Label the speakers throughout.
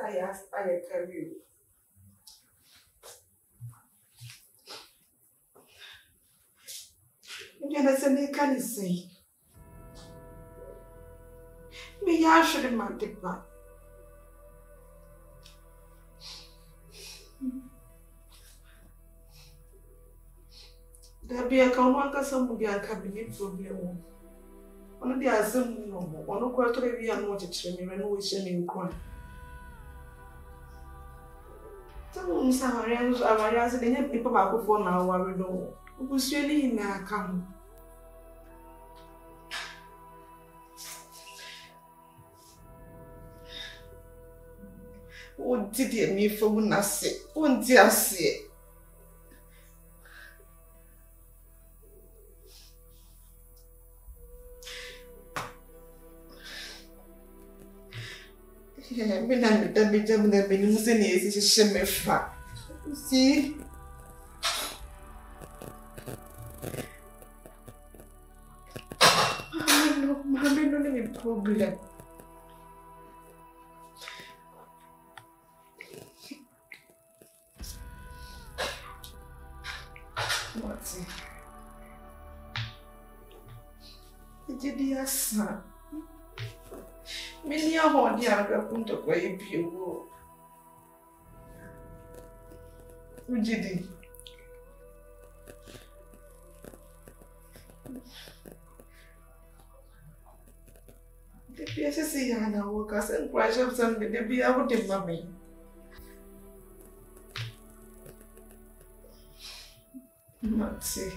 Speaker 1: I carry you. You can say. Me, I should not take back. There be a common some be a cabinet problem. One of the assembly no more. One of quarter be a notice me when we send in corn. Some Samarians are asking people about for now. I know. Who's really in a come? What did you mean for Nasi? Won't you say? Yeah, I'm see? I don't have a problem. What's it? Did you ask? Many are on the other point of where you go. What did you? The PSC Hannah workers and crash up Sunday, they be out of mommy. Not see.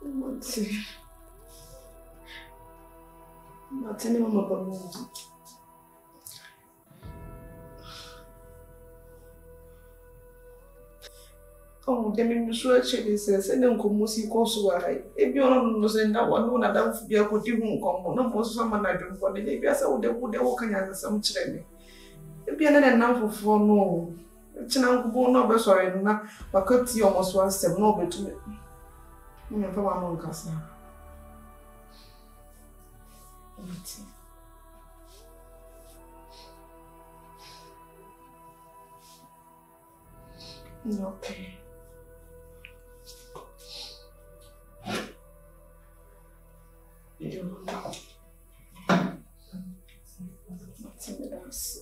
Speaker 1: Not see. Not any mama about. Oh, they mean sure she says, and then come see Kosuai. If you don't know, that one, I don't feel good. You won't come. No more someone I don't want. Maybe I said, they would walk in some training. If you're not enough for no, it's now born over sorry, not but cut you almost once, seven over to me. Never one on Casa. Okay. You know. What's in the house?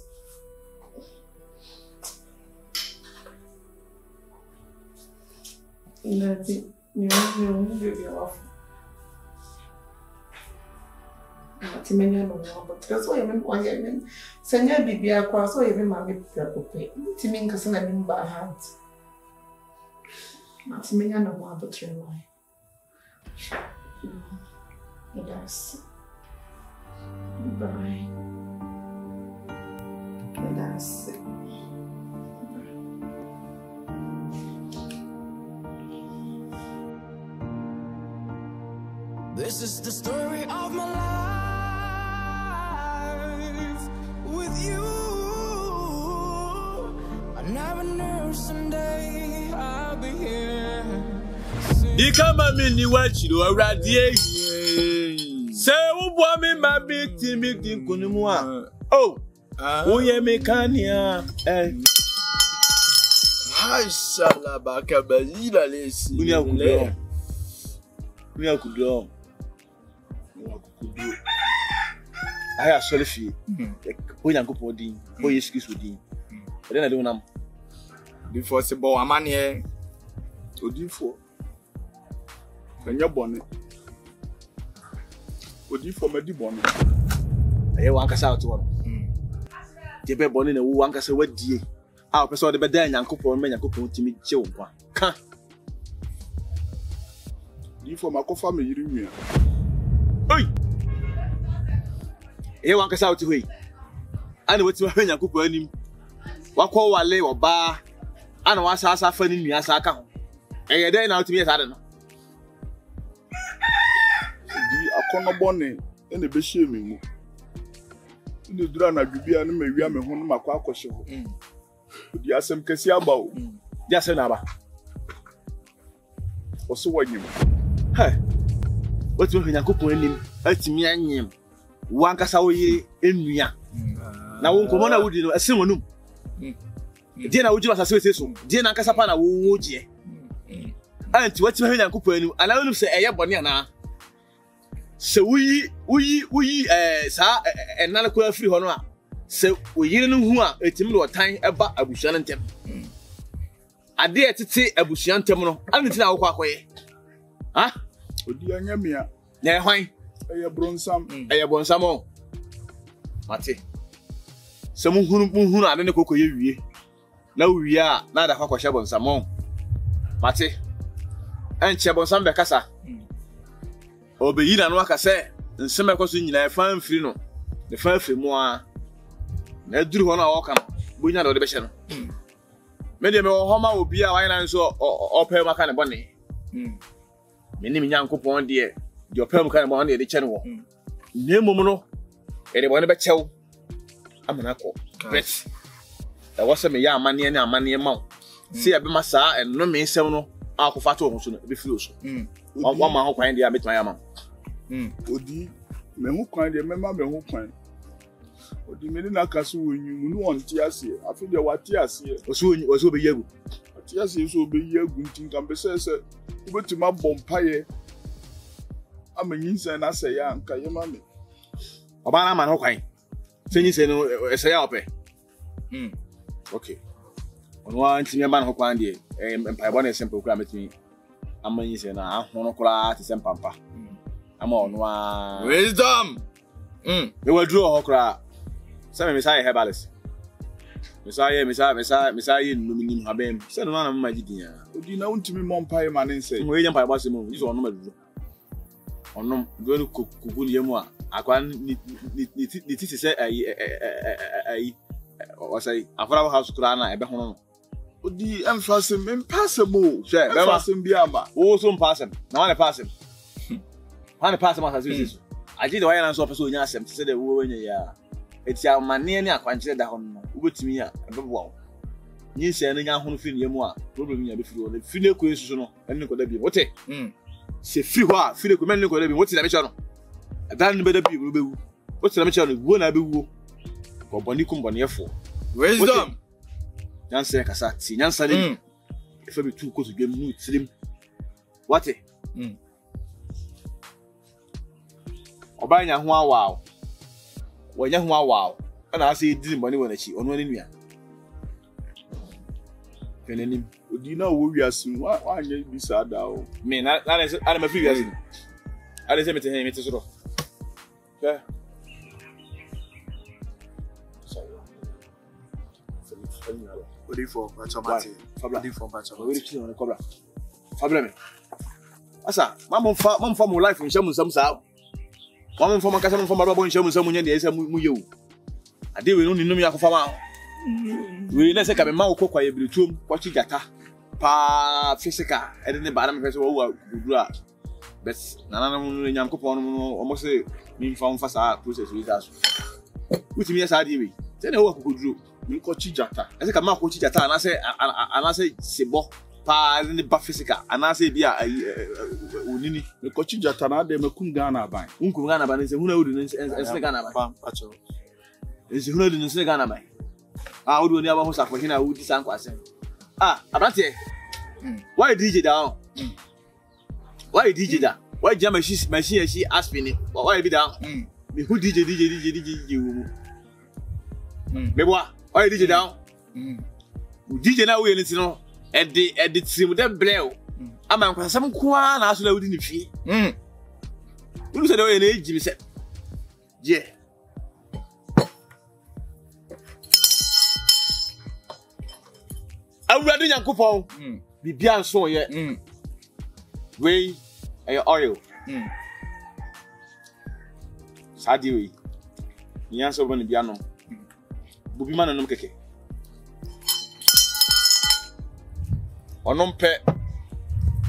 Speaker 1: Nothing. You baby off. Timenya no but that's why I'm going to send your baby across so even my baby pay. Timing because I mean by heart. Timenya no more but try why. Yes. Bye. Yes.
Speaker 2: This is the story of my life with you. I never knew someday I'll be here.
Speaker 3: You come at me, you watch you already. Say, who bought me my big team in Kunumua? Oh, who you make Anya?
Speaker 4: I shall back a bazilla list. We
Speaker 3: are good. I actually feel when you go for the boy excuse with you. But then I don't know.
Speaker 4: Before the boy, I'm here to do for when you're born. What do you for my bonnet?
Speaker 3: I want to say to one. The baby born in a one can say what dear. I'll persuade the bed and couple men and couple to meet you.
Speaker 4: You for my family, you
Speaker 3: Oi! You want to say to me? I know what you are couple him. What call Wale or bar? I know what's us offering me as I come. And you're there now to me as I don't know.
Speaker 4: I can't bonnet and the bishop. In the drama, you and me, we are home, my quack show. The Assam Cassiaba.
Speaker 3: Just another.
Speaker 4: Or so what you
Speaker 3: Hey, what you Yankopon anim atimi anyem wankasa wo yire enua na wo nkomona wudi no ese wonum die na wuji wasase wese so die na nkasa pa na wo je anti wati ma Yankopon anim ana wonu se eye bone ana se wuyi sa enale ko afiri ho no a se oyire no hu a etimi do tan eba abusua no ntem ade etete abusua ntem no anti na wo kwa koye ha
Speaker 4: odi anyamia
Speaker 3: na hwan
Speaker 4: eye bronsam
Speaker 3: o mate se mu hunu ade ne kokoye wie na wie a na da kwa hye bonsam o mate enche bonsam be kasa obeyi na no aka se nsem ekoso nyina fa mfiri no ne fa afiri mu a na duru ho na wo ka bonya da wo de be hye no me de me wo homa obi a wan na nso opɛ maka ne bone me ni Yankopon de opɛ maka ne bone de kye no wo ne mum no e de bone be kyew amana ko bet da wose me ya amane ne amane ma se ya be ma saa enno me nsɛm no akofa to ho so no be firi o so wa ma ho kwan de a betuma ya ma
Speaker 4: odi me ho kwan de mema me ho kwan odi me ni na kaso wonyu nu on ti ase afi de wati ase
Speaker 3: oso be yagu
Speaker 4: ati ase so be yagu ntin kan be se ubetuma bompaye amanyin na se ya nka ye ma me
Speaker 3: oba na ma ho kwan senyi se no ese ya ope okay onwa ntimi ba na ho kwan de empire bona simple kura metimi amanyin se na ahono kura ti sempampa ama onwa
Speaker 5: wisdom
Speaker 3: me wadro ho kura se me sai herbalist Messiah nominim habem se no na mama gidia
Speaker 4: odi na untimi mompaye ma ne nse
Speaker 3: mo ye nyampa ba se mo iso onno maduro onno do no kuku ne mu a akwa ni ti se ai o sai afra house kura na ebe hono
Speaker 4: odi emphasem impossible
Speaker 3: she be ma
Speaker 4: emphasem bi ama
Speaker 3: o so impasem na wan passem han passem asa so aji de wa yana so person onya asem se de wo wanya ya eti amane ne akwankyere da ho no ubetimi a ebeboa nyi se ne nya hono fi ne mu a problem nya be firi o fi ne ko esusu no enne ko da bi wote se fi ho a fi ne ko men ne ko da bi wote na me che no adan ne be da bi wo bewu wote na me che no wo na be wuo ko boni kum boni efo
Speaker 5: wisdom
Speaker 3: nyanse kasa ti nyansa ne efa bi tu ko so dwam nu tirim wote obanya ho awa wanya ho awa ana ase di mbani wona chi ono ani nua penenim
Speaker 4: odi na wo wiasim wa anya bi sa da o
Speaker 3: me na ana ma fi wiasim ale se mete he mete so do ke
Speaker 5: odi for automati odi for automati
Speaker 3: we chi on cobra fabla me asa mamon fa mo life nshamu nsam sa mamon fa makasa mon fa maro bo nshamu nsam nya de esa mu yewu ade we no ninum ya kofa ma we na se ka be ma okokwa ye britum kwachi jata pa physical e de ne ba na me fese wo gudura bet nana no Yankopon no omo se mi fa sa process we that utimi ya sa ade we se ne wo akokuduro
Speaker 4: mi kwachi jata
Speaker 3: ese ka ma kwachi jata ana se sebo pa ne ba physical ana se bia onini
Speaker 4: mi kwachi jata na de mekum Ghana aban
Speaker 3: unkum Ghana aban se huna wudu ne Ghana aban
Speaker 5: pacho
Speaker 3: ese huna wudu ne Ghana aban wudu ni aba ho sakwa hina wudi sanko asen abrante why DJ down why DJ da why jam machine she aspin why be down me who DJ wo me boa why DJ down DJ na we ni no edi trim dem bleu ama nkwasam kwa na aso na wudi ni fie wulu se de we na ejimi se je awurade Yankopon bibia nso ye we oil sadi we nyanso bani bia no bubi ma nanom keke onom pe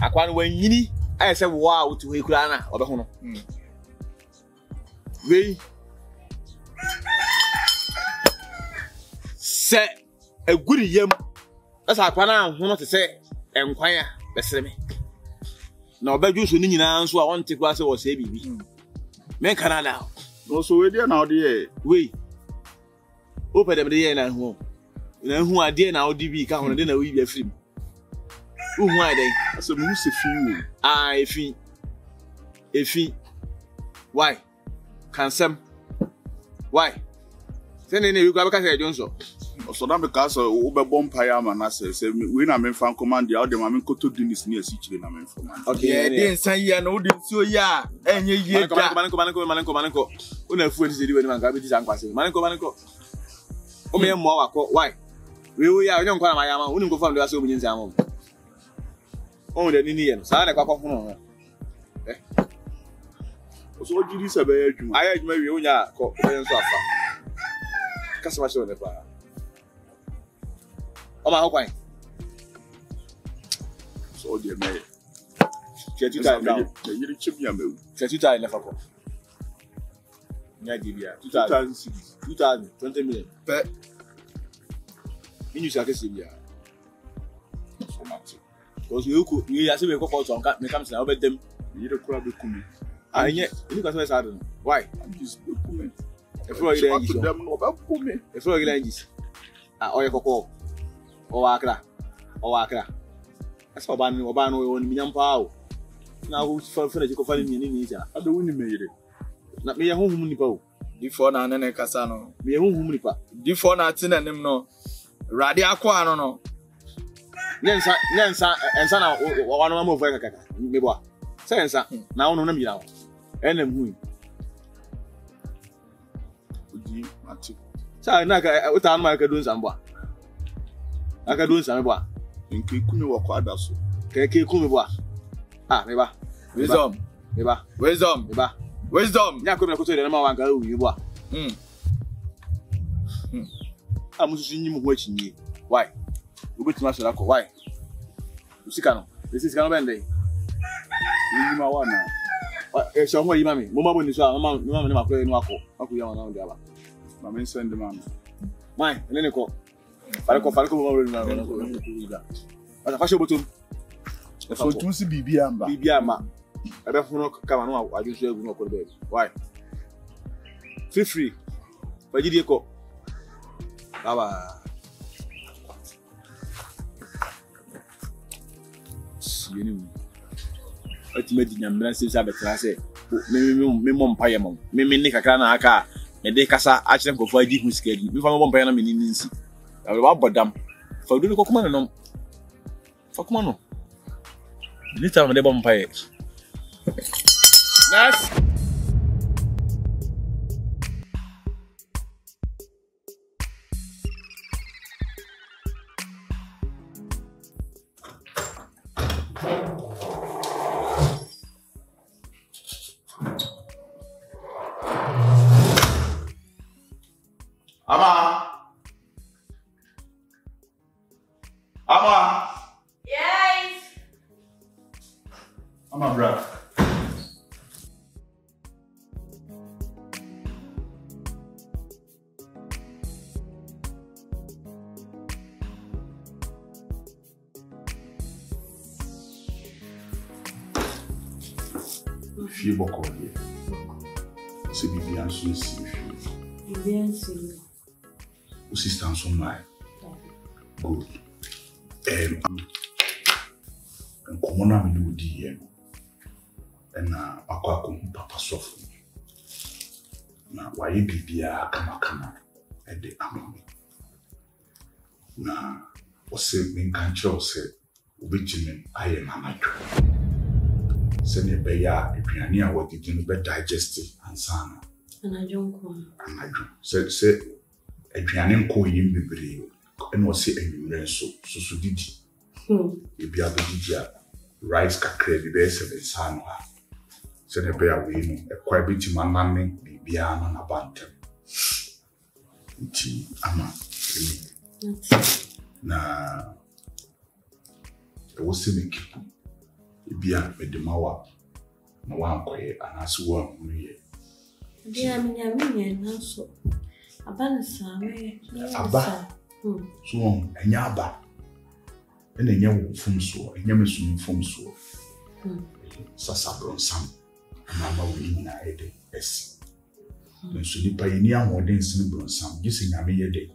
Speaker 3: akwan wanyini ayese wa otu he kura na obe ho no we se eguri yam asa akwan na ho no te se enkwan a besere me na obedwo so ni nyina nso a won te kwa se wo se bibi men Canada
Speaker 4: no so we dey na ode
Speaker 3: we o pede me dey na hu ade na odi bi ka hono de na we bi afrim hu ade
Speaker 4: so me se fi
Speaker 3: efi why cansem why sene ne we kwa ka se Johnson
Speaker 4: so na me ka so wo be bompa ya ma na se we na me fan command ya o de ma me koto dinis ni asi chire na me fan
Speaker 5: okay dey nsan ya na wo de nsuo ya enye yie da
Speaker 3: manko una fu enti se di we man ka be di san kwase manko o me mo wakọ why we ya onye nkwa na ma ya ma uni nko fam de ase o munyi nsan mo o de ni ye no sa na kwa kwa funu
Speaker 4: so jiri se be adwuma
Speaker 3: aya adwuma wi onya ko be nso afa kasa ma show ne pa o ma ho kwan
Speaker 4: so de me
Speaker 3: chetu ta down
Speaker 4: yiri chimia me
Speaker 3: chetu ta le fa ko nya di bia 2020 million
Speaker 5: pe
Speaker 3: inyu sa kesi bia
Speaker 4: so much
Speaker 3: because you ya se be ko so nka me kam se na obedem
Speaker 4: yiri kura be kumi
Speaker 3: anye ni ka so sa do why
Speaker 4: I'm just kumi
Speaker 3: e fro ile enji so
Speaker 4: dem no be kumi
Speaker 3: e fro ile enji oye koko o wa akra asa oba no won minyampa o na wo fa na ji ko fa ni ni ja
Speaker 4: ade woni me yire
Speaker 3: na me ya honhum nipa o
Speaker 5: before na nene kasa no
Speaker 3: me ya honhum nipa
Speaker 5: before na tinanim no rade akwa no no
Speaker 3: nyensa na wa no ma mo fa kaka me bo sensa na wono na mi na enam hu
Speaker 4: odi mati
Speaker 3: sa na ka uta ma ka dun san bo aka dun san bo
Speaker 4: nke kumi wo kwa adaso
Speaker 3: ke kumi bo me ba
Speaker 5: wisdom
Speaker 3: nya ko me ko to de na ma wa ka wi bo amusu nyimu ho achinye why obetima so akọ why usika no bende
Speaker 4: nyima wana
Speaker 3: so ho yima me mo ma boni so mama ne makọ enu akọ ya wana ndi aba
Speaker 4: na me send man
Speaker 3: mai ene ko fare ko mo ma na ida ata fashe botum
Speaker 4: so tun si bibia
Speaker 3: ma ebe funu kama no ajusu egu no ko be why feel free fajidi ko baba yenu ati medi nyambra se sa betra se me mom paye mom me ne kakra na aka me de kasa a kire nkofo adi hu sika di me fa mom paye na me ni nsi ba bodam fa du ko kuma no fa kuma no ni ta me de bom paye nas Ama.
Speaker 6: Yes.
Speaker 4: Ama bra. Fie boko ye. Se bibi anso si fie.
Speaker 6: Bibi anso.
Speaker 4: O sister anso mai. Good. Nkomona me no di ye no. Na akwa papa sofu. Na waye bibia kama e de amami. Na ose menkanche ose obetime aye nanadwo. Se ne be ya aduane a wodidi no be digest ansana.
Speaker 6: Anadwo.
Speaker 4: Se aduane nko yim bebre. Eno se enwure so didi. Ebi abedidi a rice kakra bi be 7 sano ha. Se ne be ya we no e kwa beti manane bibia no na bantem. Nti ama na wo se me kipu ebi a medemawa na wankoye anaso wa mu ye.
Speaker 6: Bia minya na so abana same
Speaker 4: aba so enya aba ena enya wo fumso enya mesum fumso Sasabronsam. Mama we na ede es. Nso nipa yini ahoden sin bronsam gisi nyame yede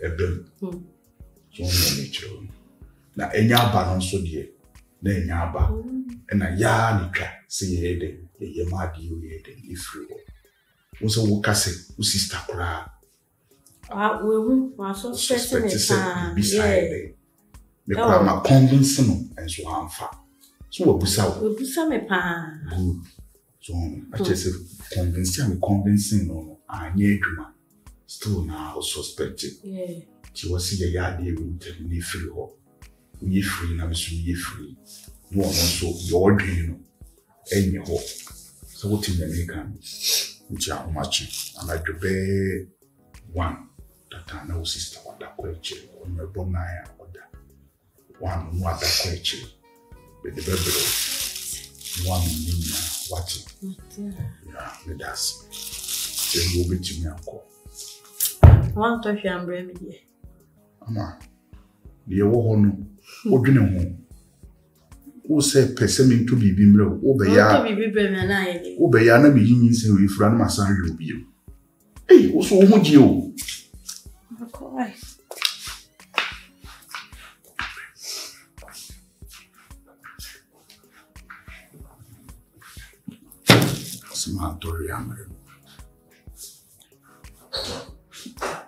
Speaker 4: ebem. So no chiro. Na enya aba no so de na enya aba. Na ya ni twa se yede ye ma di yede ifri. Wo so wo kase wo sister kura.
Speaker 6: We hu wa so stressing
Speaker 4: it. Me kwa ma convince no enso amfa. So we busa
Speaker 6: me pa.
Speaker 4: Good. So I just convincing no anye adwuma. Still now suspected. Yeah. She was see ya dey with me free ho. We free na me so ye free. No one so your dream no. Enye ho. So what in the American? Which are much and I be one that I know sister what that question on my bonaya order. One what that question. With the baby, one nina watching. Yeah, me das. Then you be to me uncle.
Speaker 6: One touch and bring me here.
Speaker 4: Ama, the woman, what do you know? Who say persimmon to be bimble, Obeya, Obeya, be you say we friend my son will be you. Hey, also, would you?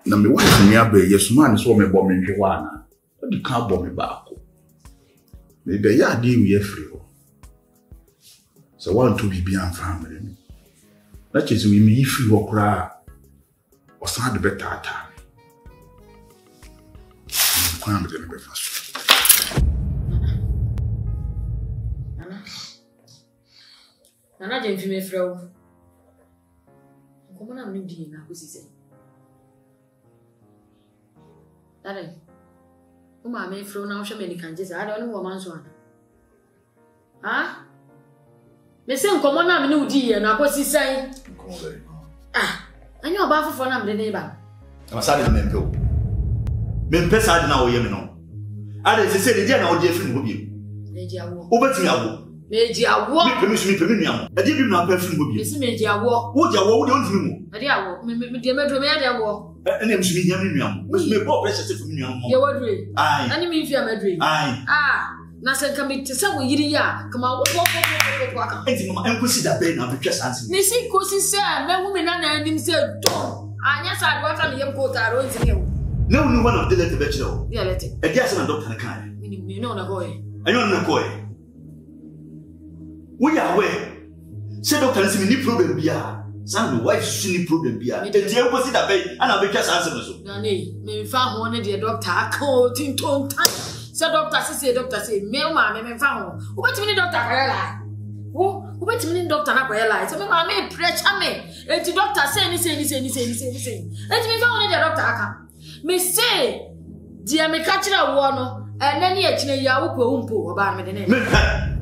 Speaker 4: Na me wife ni abe yesuma ni so me bo me hwewa na o di kan bo me baako me be ya dey we free ho so want to be an family me that is we me free ho kra o san de betata kwa me de me fa so
Speaker 7: Nana je mfi me frɛ wo. Komo na me di na ko sise. Dare. O ma me frɛ wo na wo hwɛ me ni kanje sa. Ade wo wo man so ana. Ha? Me se nkomo na me ni udi ye na ko sise.
Speaker 4: Nkomo le.
Speaker 7: Ah, anyo oba fofo na me de ba.
Speaker 8: Ama sa de me mpe o. Me mpe sa de na wo ye me no. Ade se de dia na wo de afiri no bi.
Speaker 7: Meji awo.
Speaker 8: Wo betimi awo.
Speaker 7: Meji awo.
Speaker 8: Me pemi nuam. Ade bi na pa afiri no bi.
Speaker 7: Me se meji awo.
Speaker 8: Wo je awo wo de ontimi mu.
Speaker 7: Ade awo. Me de medro me ade awo.
Speaker 8: Ene msu mi nyam nuam. Me bo pressure se fumi nuam mo.
Speaker 7: Ye wadre.
Speaker 8: Ai.
Speaker 7: Ani mi fi amadre.
Speaker 8: Ai.
Speaker 7: Ah, na se nka me tese wo yiri ya, kama wo aka.
Speaker 8: Enti mama enkosi da be na betwa sanse.
Speaker 7: Ni si kosi se me hu me na na anim se do. Anya sa do aka ne yem ko taro ntimi wo.
Speaker 8: Na unu one of the letter be kire wo.
Speaker 7: Ya letter.
Speaker 8: E dia se na doctor na kan.
Speaker 7: Me no na boy.
Speaker 8: Anyo na ko e. We are aware. Say doctor nsi me ni problem bia. San my wife shini problem bia. E dia enkosi da be ana betwa sanse no so.
Speaker 7: Na ne, me fa ho ne de doctor aka o tinton tan. Say doctor say me ma me fa ho. Wo betimi ni doctor kwere la. Wo betimi ni doctor na kwere la. Say me ma me pressure me. Enti doctor say ni. Enti me fa ho ne de doctor aka. Me say dia me ka kire wo no. Ene ne akine ya wo ko umpo oba me de ne.
Speaker 8: Me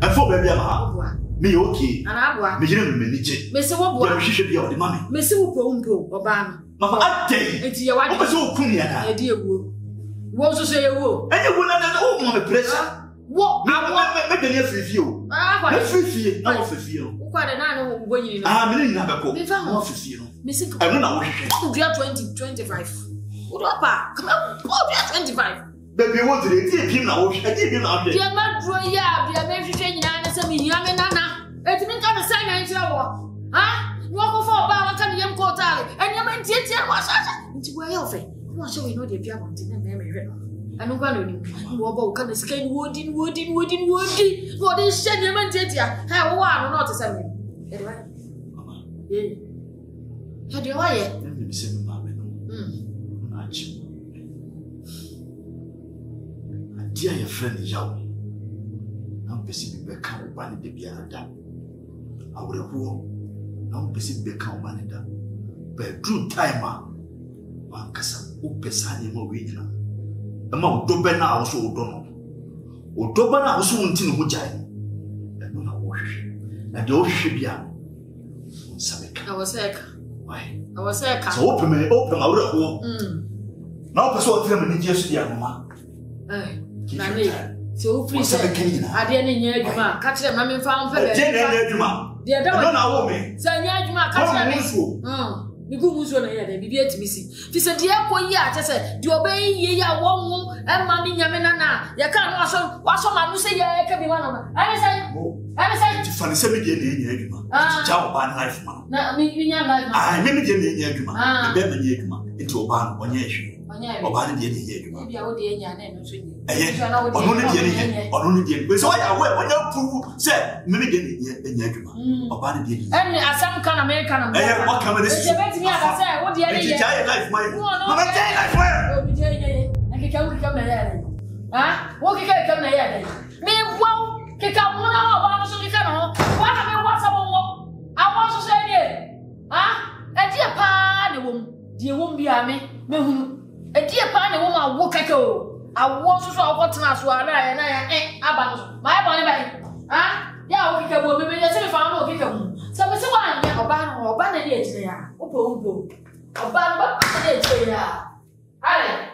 Speaker 8: afo ba bia ma. Me okay.
Speaker 7: Ana aboa.
Speaker 8: Me jire me nije.
Speaker 7: Me say wo boa.
Speaker 8: Ya hwehwe bia o de mame.
Speaker 7: Me say wo ko umpo oba no.
Speaker 8: Mama atay.
Speaker 7: Enti ya wade.
Speaker 8: O se o kunu ya na.
Speaker 7: E di ewo. Wo so say ewo.
Speaker 8: Enye wo na o mo me pressure.
Speaker 7: Wo
Speaker 8: me de ne free o. Me free na wo free o.
Speaker 7: Wo kwa de na no wo nyini no.
Speaker 8: Ah, me ni na beko.
Speaker 7: Me fa ho
Speaker 8: free no.
Speaker 7: Me say
Speaker 8: eno na wo hwehwe.
Speaker 7: Wo dia 2025. Wo do pa. Come on. Wo dia 25.
Speaker 8: Baby wo dire ti epim na wo hwehwe. Ti epim na wo hwehwe.
Speaker 7: Dia ma dro ya, dia me hwehwe nyina na se me hia me nana. Eti me ka me sai na nchira wo. Ha? Wo ko fo ba wa ka ne yem ko tale. Enya me tie wa sasa. Nti wo ye ofe. Wo so we no de bia bonti na me hwehwe. Anu kwa no ni. Wo ba wo ka na sika ni wodi. Wo de hye ne ma tie ha wo wa no te se me. E de wa.
Speaker 8: Mama.
Speaker 7: Ye. Ha de wa ye.
Speaker 8: Me se me ma me no. Na chi. Adia ye friend yawo. Na mpesi bi be ka wo ba ne de bia da. Awreho. Na mpesi bi ka wo ba ne da. Bedroom time a. Wa kasa wo pesa ne ma we nyina. Ema odobe na awo so odo no. Odobe na awo so wonti ne ho jai. Eno na wo hwehwe. Na de wo hwehwe bia. Sabeka.
Speaker 7: I was like.
Speaker 8: Why?
Speaker 7: I was like.
Speaker 8: So open awreho. Na wo pesa o tire me ni Jesu dia mama.
Speaker 7: Na ne. So free say ade ne nya adwuma ka kire ma me fa mfa be
Speaker 8: je ne adwuma
Speaker 7: de da
Speaker 8: no na wo me
Speaker 7: say nya adwuma ka kire me mi gu muso na ye de bibi etimisi fi se de akoyi a che se de obeyi ye ya wo mu e ma mi nyame na ye ka no waso ma no se ye ka bi wa no ani say
Speaker 8: ti fani se me de ne nya adwuma ja wo ba na life ma
Speaker 7: na mi nya life ma
Speaker 8: ah me de ne nya adwuma be ma nya adwuma nti o ba no onye ehwe o ba ne de ne nya adwuma
Speaker 7: bia wo de nya na no so ni
Speaker 8: ono ne de ne so ya we onye prove se me de ne nya adwuma o ba ne de ne
Speaker 7: eni asam kan America na
Speaker 8: what come this
Speaker 7: je bet mi aka say wo de nya
Speaker 8: ja life my mama ja life my
Speaker 7: o bi je nya nke ka wo kam na ya de wo ke ka kam na ya de me wo ke ka mo na wo ba no so ke ka no wa na me wa sa wo awon so se ni e die pa ne wo die wo bia me hunu e die pa ne wo ma wo keke o awon so so akotena so ara ya na ya aba no so ma e bo ne bai ya wo keke bo me ya se me fa no keke mu se me se wa nya oba na ni e jire ya opo oba no ba na e jire ya ale